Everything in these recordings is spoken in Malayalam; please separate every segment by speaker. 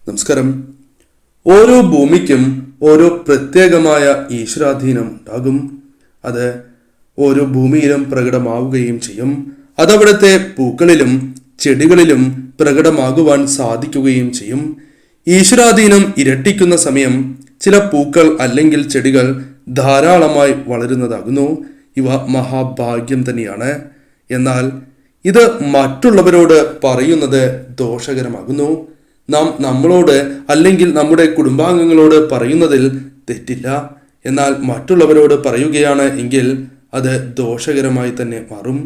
Speaker 1: നമസ്കാരം. ഓരോ ഭൂമിക്കും ഓരോ പ്രത്യേകമായ ഈശ്വരാധീനം ഉണ്ടാകും. അത് ഓരോ ഭൂമിയിലും പ്രകടമാവുകയും ചെയ്യും. അതവിടുത്തെ പൂക്കളിലും ചെടികളിലും പ്രകടമാകുവാൻ സാധിക്കുകയും ചെയ്യും. ഈശ്വരാധീനം ഇരട്ടിക്കുന്ന സമയം ചില പൂക്കൾ അല്ലെങ്കിൽ ചെടികൾ ധാരാളമായി വളരുന്നതാകുന്നു. ഇവ മഹാഭാഗ്യം തന്നെയാണ്. എന്നാൽ ഇത് മറ്റുള്ളവരോട് പറയുന്നത് ദോഷകരമാകുന്നു. നാം നമ്മളോട് അല്ലെങ്കിൽ നമ്മുടെ കുടുംബാംഗങ്ങളോട് പറയുന്നതിൽ തെറ്റില്ല. എന്നാൽ മറ്റുള്ളവരോട് പറയുകയാണ് എങ്കിൽ അത് ദോഷകരമായി തന്നെ മാറും.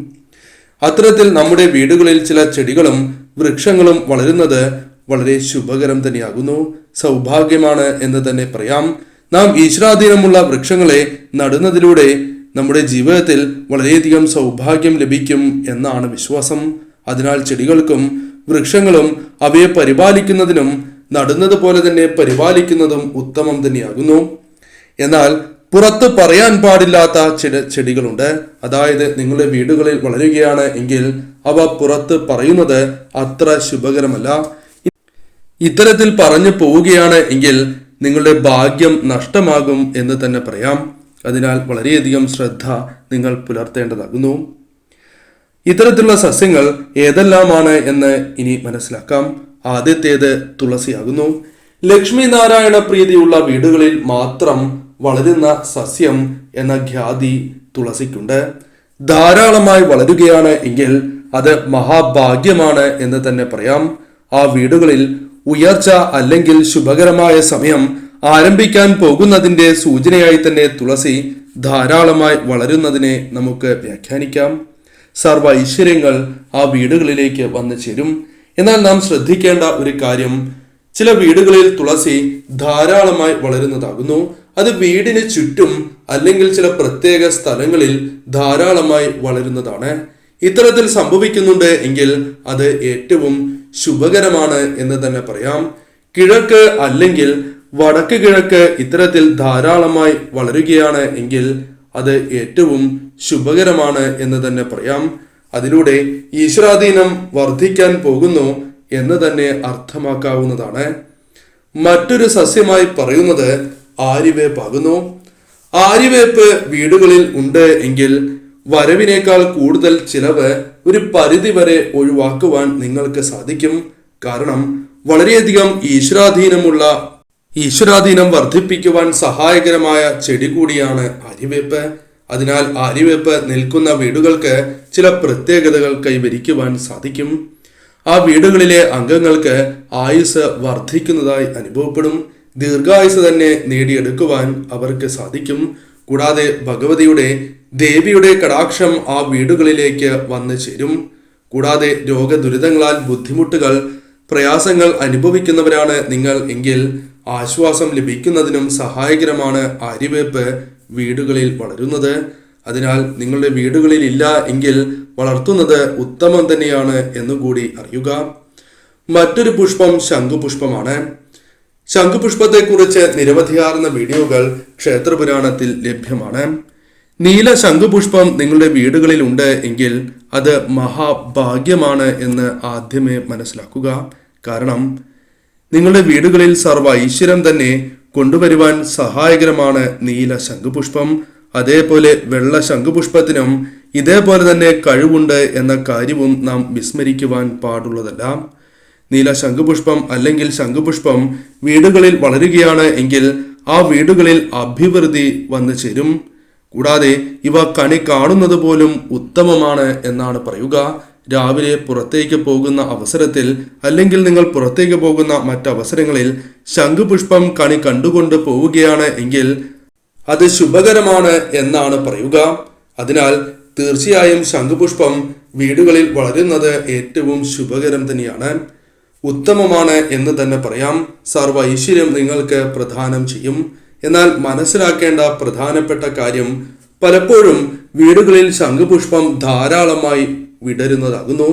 Speaker 1: അത്തരത്തിൽ നമ്മുടെ വീടുകളിൽ ചില ചെടികളും വൃക്ഷങ്ങളും വളരുന്നത് വളരെ ശുഭകരം തന്നെയാകുന്നു. സൗഭാഗ്യമാണ് എന്ന് തന്നെ പറയാം. നാം ഈശ്വരാധീനമുള്ള വൃക്ഷങ്ങളെ നടുന്നതിലൂടെ നമ്മുടെ ജീവിതത്തിൽ വളരെയധികം സൗഭാഗ്യം ലഭിക്കും എന്നാണ് വിശ്വാസം. അതിനാൽ ചെടികൾക്കും വൃക്ഷങ്ങളും അവയെ പരിപാലിക്കുന്നതിനും നടുന്നത് പോലെ തന്നെ പരിപാലിക്കുന്നതും ഉത്തമം തന്നെയാകുന്നു. എന്നാൽ പുറത്ത് പറയാൻ പാടില്ലാത്ത ചില ചെടികളുണ്ട്. അതായത് നിങ്ങളുടെ വീടുകളിൽ വളരുകയാണ് എങ്കിൽ അവ പുറത്ത് പറയുന്നത് അത്ര ശുഭകരമല്ല. ഇത്തരത്തിൽ പറഞ്ഞു പോവുകയാണ് എങ്കിൽ നിങ്ങളുടെ ഭാഗ്യം നഷ്ടമാകും എന്ന് തന്നെ പറയാം. അതിനാൽ വളരെയധികം ശ്രദ്ധ നിങ്ങൾ പുലർത്തേണ്ടതാകുന്നു. ഇത്തരത്തിലുള്ള സസ്യങ്ങൾ ഏതെല്ലാമാണ് എന്ന് ഇനി മനസ്സിലാക്കാം. ആദ്യത്തേത് തുളസിയാകുന്നു. ലക്ഷ്മി നാരായണ പ്രീതിയുള്ള വീടുകളിൽ മാത്രം വളരുന്ന സസ്യം എന്ന ഖ്യാതി തുളസിക്കുണ്ട്. ധാരാളമായി വളരുകയാണ് എങ്കിൽ അത് മഹാഭാഗ്യമാണ് എന്ന് തന്നെ പറയാം. ആ വീടുകളിൽ ഉയർച്ച അല്ലെങ്കിൽ ശുഭകരമായ സമയം ആരംഭിക്കാൻ പോകുന്നതിന്റെ സൂചനയായി തന്നെ തുളസി ധാരാളമായി വളരുന്നതിനെ നമുക്ക് വ്യാഖ്യാനിക്കാം. സർവ ഐശ്വര്യങ്ങൾ ആ വീടുകളിലേക്ക് വന്നു ചേരും. എന്നാൽ നാം ശ്രദ്ധിക്കേണ്ട ഒരു കാര്യം, ചില വീടുകളിൽ തുളസി ധാരാളമായി വളരുന്നതാകുന്നു. അത് വീടിന് ചുറ്റും അല്ലെങ്കിൽ ചില പ്രത്യേക സ്ഥലങ്ങളിൽ ധാരാളമായി വളരുന്നതാണ്. ഇത്തരത്തിൽ സംഭവിക്കുന്നുണ്ട് എങ്കിൽ അത് ഏറ്റവും ശുഭകരമാണ് എന്ന് തന്നെ പറയാം. കിഴക്ക് അല്ലെങ്കിൽ വടക്ക് കിഴക്ക് ഇത്തരത്തിൽ ധാരാളമായി വളരുകയാണ് എങ്കിൽ അത് ഏറ്റവും ശുഭകരമാണ് എന്ന് തന്നെ പറയാം. അതിലൂടെ ഈശ്വരാധീനം വർദ്ധിക്കാൻ പോകുന്നു എന്ന് തന്നെ അർത്ഥമാക്കാവുന്നതാണ്. മറ്റൊരു സസ്യമായി പറയുന്നത് ആര്യവേപ്പാകുന്നു. ആര്യവേപ്പ് വീടുകളിൽ ഉണ്ട് എങ്കിൽ വരവിനേക്കാൾ കൂടുതൽ ചിലവ് ഒരു പരിധി വരെ ഒഴിവാക്കുവാൻ നിങ്ങൾക്ക് സാധിക്കും. കാരണം വളരെയധികം ഈശ്വരാധീനം വർദ്ധിപ്പിക്കുവാൻ സഹായകരമായ ചെടി കൂടിയാണ് ആര്യവേപ്പ്. അതിനാൽ ആര്യവേപ്പ് നിൽക്കുന്ന വീടുകൾക്ക് ചില പ്രത്യേകതകൾ കൈവരിക്കുവാൻ സാധിക്കും. ആ വീടുകളിലെ അംഗങ്ങൾക്ക് ആയുസ് വർദ്ധിക്കുന്നതായി അനുഭവപ്പെടും. ദീർഘായുസ് തന്നെ നേടിയെടുക്കുവാൻ അവർക്ക് സാധിക്കും. കൂടാതെ ഭഗവതിയുടെ ദേവിയുടെ കടാക്ഷം ആ വീടുകളിലേക്ക് വന്നു ചേരും. കൂടാതെ രോഗദുരിതങ്ങളാൽ ബുദ്ധിമുട്ടുകൾ പ്രയാസങ്ങൾ അനുഭവിക്കുന്നവരാണ് നിങ്ങൾ എങ്കിൽ ആശ്വാസം ലഭിക്കുന്നതിനും സഹായകരമാണ് ആര്യവേപ്പ് വീടുകളിൽ വളരുന്നത്. അതിനാൽ നിങ്ങളുടെ വീടുകളിൽ ഇല്ല എങ്കിൽ വളർത്തുന്നത് ഉത്തമം തന്നെയാണ് എന്നുകൂടി അറിയുക. മറ്റൊരു പുഷ്പം ശംഖുപുഷ്പമാണ്. ശംഖുപുഷ്പത്തെക്കുറിച്ച് നിരവധിയാർന്ന വീഡിയോകൾ ക്ഷേത്രപുരാണത്തിൽ ലഭ്യമാണ്. നീല ശംഖുപുഷ്പം നിങ്ങളുടെ വീടുകളിൽ ഉണ്ട് എങ്കിൽ അത് മഹാഭാഗ്യമാണ് എന്ന് ആദ്യമേ മനസ്സിലാക്കുക. കാരണം നിങ്ങളുടെ വീടുകളിൽ സർവ്വ ഐശ്വര്യം തന്നെ കൊണ്ടുവരുവാൻ സഹായകരമാണ് നീല ശംഖുപുഷ്പം. അതേപോലെ വെള്ള ശംഖുപുഷ്പത്തിനും ഇതേപോലെ തന്നെ കഴിവുണ്ട് എന്ന കാര്യവും നാം വിസ്മരിക്കുവാൻ പാടുള്ളതല്ല. നീല ശംഖുപുഷ്പം അല്ലെങ്കിൽ ശംഖുപുഷ്പം വീടുകളിൽ വളരുകയാണ് എങ്കിൽ ആ വീടുകളിൽ അഭിവൃദ്ധി വന്നു ചേരും. കൂടാതെ ഇവ കണി കാണുന്നത് പോലും ഉത്തമമാണ് എന്നാണ് പറയുക. രാവിലെ പുറത്തേക്ക് പോകുന്ന അവസരത്തിൽ അല്ലെങ്കിൽ നിങ്ങൾ പുറത്തേക്ക് പോകുന്ന മറ്റവസരങ്ങളിൽ ശംഖുപുഷ്പം കണി കണ്ടുകൊണ്ട് പോവുകയാണ് എങ്കിൽ അത് ശുഭകരമാണ് എന്നാണ് പറയുക. അതിനാൽ തീർച്ചയായും ശംഖുപുഷ്പം വീടുകളിൽ വളരുന്നത് ഏറ്റവും ശുഭകരം തന്നെയാണ്, ഉത്തമമാണ് എന്ന് തന്നെ പറയാം. സർവ്വ ഐശ്വര്യം നിങ്ങൾക്ക് പ്രദാനം ചെയ്യും. എന്നാൽ മനസ്സിലാക്കേണ്ട പ്രധാനപ്പെട്ട കാര്യം, പലപ്പോഴും വീടുകളിൽ ശംഖുപുഷ്പം ധാരാളമായി വിടരുന്നതാകുന്നു.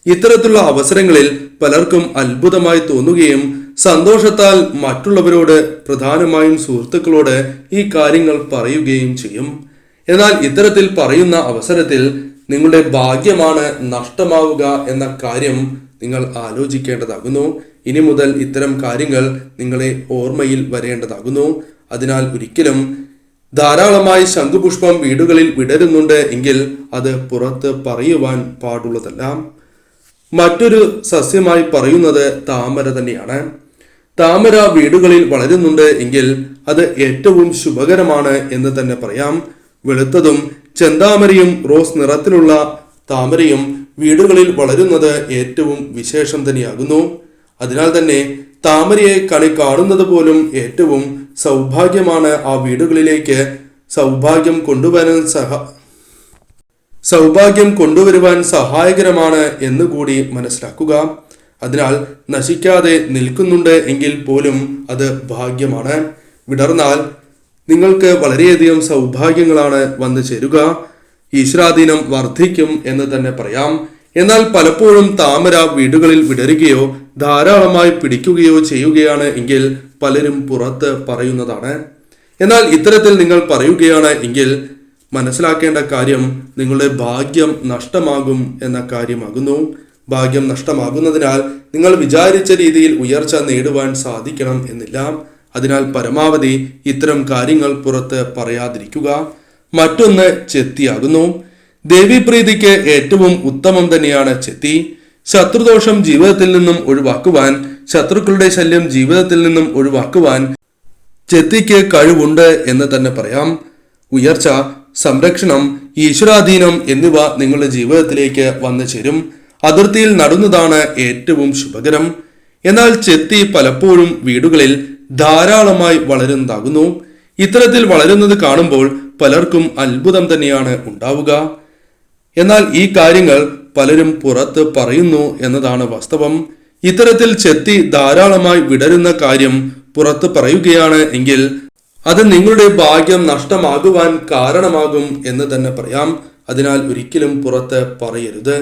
Speaker 1: ഇത്തരത്തിലുള്ള അവസരങ്ങളിൽ പലർക്കും അത്ഭുതമായി തോന്നുകയും സന്തോഷത്താൽ മറ്റുള്ളവരോട്, പ്രധാനമായും സുഹൃത്തുക്കളോട് ഈ കാര്യങ്ങൾ പറയുകയും ചെയ്യും. എന്നാൽ ഇത്തരത്തിൽ പറയുന്ന അവസരത്തിൽ നിങ്ങളുടെ ഭാഗ്യമാണ് നഷ്ടമാവുക എന്ന കാര്യം നിങ്ങൾ ആലോചിക്കേണ്ടതാകുന്നു. ഇനി മുതൽ ഇത്തരം കാര്യങ്ങൾ നിങ്ങളെ ഓർമ്മയിൽ വരേണ്ടതാകുന്നു. അതിനാൽ ഒരിക്കലും ധാരാളമായി ശംഖുപുഷ്പം വീടുകളിൽ വിടരുന്നുണ്ട് എങ്കിൽ അത് പുറത്ത് പറയുവാൻ പാടുള്ളതല്ല. മറ്റൊരു സസ്യമായി പറയുന്നത് താമര തന്നെയാണ്. താമര വീടുകളിൽ വളരുന്നുണ്ട് എങ്കിൽ അത് ഏറ്റവും ശുഭകരമാണ് എന്ന് തന്നെ പറയാം. വെളുത്തതും ചെന്താമരയും റോസ് നിറത്തിലുള്ള താമരയും വീടുകളിൽ വളരുന്നത് ഏറ്റവും വിശേഷം തന്നെയാകുന്നു. അതിനാൽ തന്നെ താമരയെ കണി കാണുന്നത് പോലും ഏറ്റവും സൗഭാഗ്യമാണ്. ആ വീടുകളിലേക്ക് സൗഭാഗ്യം കൊണ്ടുവരുവാൻ സഹായകരമാണ് എന്നുകൂടി മനസ്സിലാക്കുക. അതിനാൽ നശിക്കാതെ നിൽക്കുന്നുണ്ട് എങ്കിൽ പോലും അത് ഭാഗ്യമാണ്. വിടർന്നാൽ നിങ്ങൾക്ക് വളരെയധികം സൗഭാഗ്യങ്ങളാണ് വന്നു ചേരുക. ഈശ്വരാധീനം വർദ്ധിക്കും എന്ന് തന്നെ പറയാം. എന്നാൽ പലപ്പോഴും താമര വീടുകളിൽ വിടരുകയോ ധാരാളമായി പിടിക്കുകയോ ചെയ്യുകയാണ് എങ്കിൽ പലരും പുറത്ത് പറയുന്നതാണ്. എന്നാൽ ഇത്തരത്തിൽ നിങ്ങൾ പറയുകയാണ് എങ്കിൽ മനസ്സിലാക്കേണ്ട കാര്യം നിങ്ങളുടെ ഭാഗ്യം നഷ്ടമാകും എന്ന കാര്യമാകുന്നു. ഭാഗ്യം നഷ്ടമാകുന്നതിനാൽ നിങ്ങൾ വിചാരിച്ച രീതിയിൽ ഉയർച്ച നേടുവാൻ സാധിക്കണം എന്നില്ല. അതിനാൽ പരമാവധി ഇത്തരം കാര്യങ്ങൾ പുറത്ത് പറയാതിരിക്കുക. മറ്റൊന്ന് ചെത്തിയാകുന്നു. ദേവീപ്രീതിക്ക് ഏറ്റവും ഉത്തമം തന്നെയാണ് ചെത്തി. ശത്രുദോഷം ജീവിതത്തിൽ നിന്നും ഒഴിവാക്കുവാൻ, ശത്രുക്കളുടെ ശല്യം ജീവിതത്തിൽ നിന്നും ഒഴിവാക്കുവാൻ ചെത്തിക്ക് കഴിവുണ്ട് എന്ന് തന്നെ പറയാം. ഉയർച്ച, സംരക്ഷണം, ഈശ്വരാധീനം എന്നിവ നിങ്ങളുടെ ജീവിതത്തിലേക്ക് വന്നു ചേരും. അതിർത്തിയിൽ നടുന്നതാണ് ഏറ്റവും ശുഭകരം. എന്നാൽ ചെത്തി പലപ്പോഴും വീടുകളിൽ ധാരാളമായി വളരുന്നതാകുന്നു. ഇത്തരത്തിൽ വളരുന്നത് കാണുമ്പോൾ പലർക്കും അത്ഭുതം തന്നെയാണ് ഉണ്ടാവുക. എന്നാൽ ഈ കാര്യങ്ങൾ പലരും പുറത്ത് പറയുന്നു എന്നതാണ് വാസ്തവം. ഇത്തരത്തിൽ ചെത്തി ധാരാളമായി വിടരുന്ന കാര്യം പുറത്ത് പറയുകയാണ് എങ്കിൽ അത് നിങ്ങളുടെ ഭാഗ്യം നഷ്ടമാകുവാൻ കാരണമാകും എന്ന് തന്നെ പറയാം. അതിനാൽ ഒരിക്കലും പുറത്ത് പറയരുത്.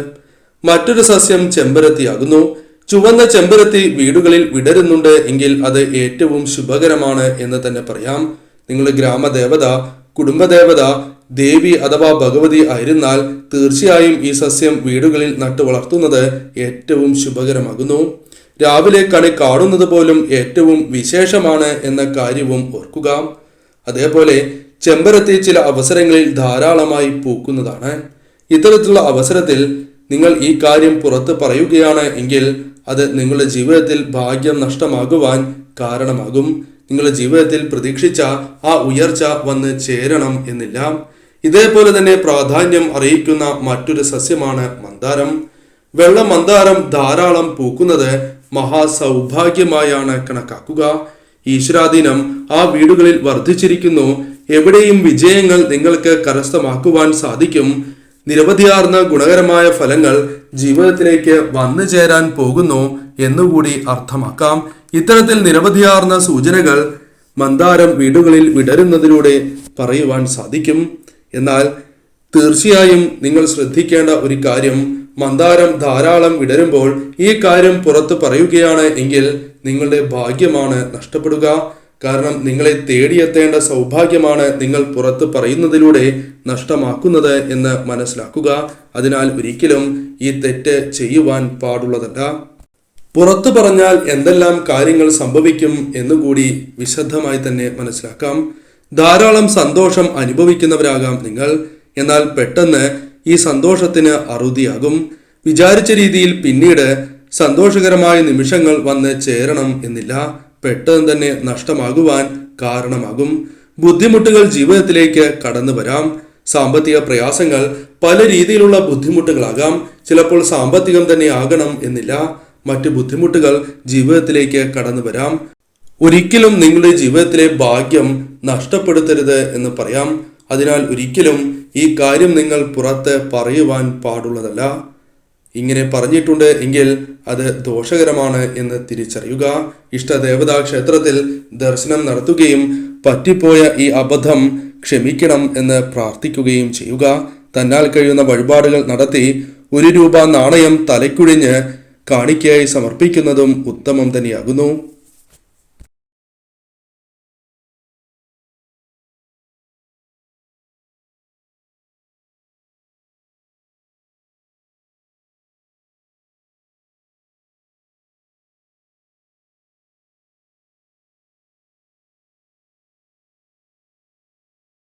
Speaker 1: മറ്റൊരു സസ്യം ചെമ്പരത്തിയാകുന്നു. ചുവന്ന ചെമ്പരത്തി വീടുകളിൽ വിടരുന്നുണ്ട് എങ്കിൽ അത് ഏറ്റവും ശുഭകരമാണ് എന്ന് തന്നെ പറയാം. നിങ്ങളുടെ ഗ്രാമദേവത, കുടുംബദേവത, ദേവി അഥവാ ഭഗവതി ആയിരുന്നാൽ തീർച്ചയായും ഈ സസ്യം വീടുകളിൽ നട്ടു വളർത്തുന്നത് ഏറ്റവും ശുഭകരമാകുന്നു. രാവിലെ കണി കാണുന്നത് പോലും ഏറ്റവും വിശേഷമാണ് എന്ന കാര്യവും ഓർക്കുക. അതേപോലെ ചെമ്പരത്തി ചില അവസരങ്ങളിൽ ധാരാളമായി പൂക്കുന്നതാണ്. ഇത്തരത്തിലുള്ള അവസരത്തിൽ നിങ്ങൾ ഈ കാര്യം പുറത്ത് പറയുകയാണ് എങ്കിൽ അത് നിങ്ങളുടെ ജീവിതത്തിൽ ഭാഗ്യം നഷ്ടമാകുവാൻ കാരണമാകും. നിങ്ങളുടെ ജീവിതത്തിൽ പ്രതീക്ഷിച്ച ആ ഉയർച്ച വന്ന് ചേരണം എന്നില്ല. ഇതേപോലെ തന്നെ പ്രാധാന്യം അറിയിക്കുന്ന മറ്റൊരു സസ്യമാണ് മന്ദാരം. വെള്ള മന്ദാരം ധാരാളം പൂക്കുന്നത് മഹാസൗഭാഗ്യമായാണ് കണക്കാക്കുക. ഈശ്വരാധീനം ആ വീടുകളിൽ വർദ്ധിച്ചിരിക്കുന്നു. എവിടെയും വിജയങ്ങൾ നിങ്ങൾക്ക് കരസ്ഥമാക്കുവാൻ സാധിക്കും. നിരവധിയാർന്ന ഗുണകരമായ ഫലങ്ങൾ ജീവിതത്തിലേക്ക് വന്നു ചേരാൻ പോകുന്നു എന്നുകൂടി അർത്ഥമാക്കാം. ഇത്തരത്തിൽ നിരവധിയാർന്ന സൂചനകൾ മന്ദാരം വീടുകളിൽ വിടരുന്നതിലൂടെ പറയുവാൻ സാധിക്കും. എന്നാൽ തീർച്ചയായും നിങ്ങൾ ശ്രദ്ധിക്കേണ്ട ഒരു കാര്യം, മന്ദാരം ധാരാളം വിടരുമ്പോൾ ഈ കാര്യം പുറത്ത് പറയുകയാണ് എങ്കിൽ നിങ്ങളുടെ ഭാഗ്യമാണ് നഷ്ടപ്പെടുക. കാരണം നിങ്ങളെ തേടിയെത്തേണ്ട സൗഭാഗ്യമാണ് നിങ്ങൾ പുറത്ത് പറയുന്നതിലൂടെ നഷ്ടമാക്കുന്നത് എന്ന് മനസ്സിലാക്കുക. അതിനാൽ ഒരിക്കലും ഈ തെറ്റ് ചെയ്യുവാൻ പാടുള്ളതല്ല. പുറത്തു പറഞ്ഞാൽ എന്തെല്ലാം കാര്യങ്ങൾ സംഭവിക്കും എന്നുകൂടി വിശദമായി തന്നെ മനസ്സിലാക്കാം. ധാരാളം സന്തോഷം അനുഭവിക്കുന്നവരാകാം നിങ്ങൾ. എന്നാൽ പെട്ടെന്ന് ഈ സന്തോഷത്തിന് അറുതിയാകും. വിചാരിച്ച രീതിയിൽ പിന്നീട് സന്തോഷകരമായ നിമിഷങ്ങൾ വന്ന് ചേരണം എന്നില്ല. പെട്ടെന്ന് തന്നെ നഷ്ടമാകുവാൻ കാരണമാകും. ബുദ്ധിമുട്ടുകൾ ജീവിതത്തിലേക്ക് കടന്നു വരാം. സാമ്പത്തിക പ്രയാസങ്ങൾ പല രീതിയിലുള്ള ബുദ്ധിമുട്ടുകളാകാം. ചിലപ്പോൾ സാമ്പത്തികം തന്നെ ആകണം എന്നില്ല. മറ്റ് ബുദ്ധിമുട്ടുകൾ ജീവിതത്തിലേക്ക് കടന്നു വരാം. ഒരിക്കലും നിങ്ങളുടെ ജീവിതത്തിലെ ഭാഗ്യം നഷ്ടപ്പെടുത്തരുത് എന്ന് പറയാം. അതിനാൽ ഒരിക്കലും ഈ കാര്യം നിങ്ങൾ പുറത്ത് പറയുവാൻ പാടുള്ളതല്ല. ഇങ്ങനെ പറഞ്ഞിട്ടുണ്ട് എങ്കിൽ അത് ദോഷകരമാണ് എന്ന് തിരിച്ചറിയുക. ഇഷ്ടദേവതാ ക്ഷേത്രത്തിൽ ദർശനം നടത്തുകയും പറ്റിപ്പോയ ഈ അബദ്ധം ക്ഷമിക്കണം എന്ന് പ്രാർത്ഥിക്കുകയും ചെയ്യുക. തന്നാൽ കഴിയുന്ന വഴിപാടുകൾ നടത്തി 1 രൂപ നാണയം തലക്കുഴിഞ്ഞ് കാണിക്കയായി സമർപ്പിക്കുന്നതും ഉത്തമം തന്നെയാകുന്നു.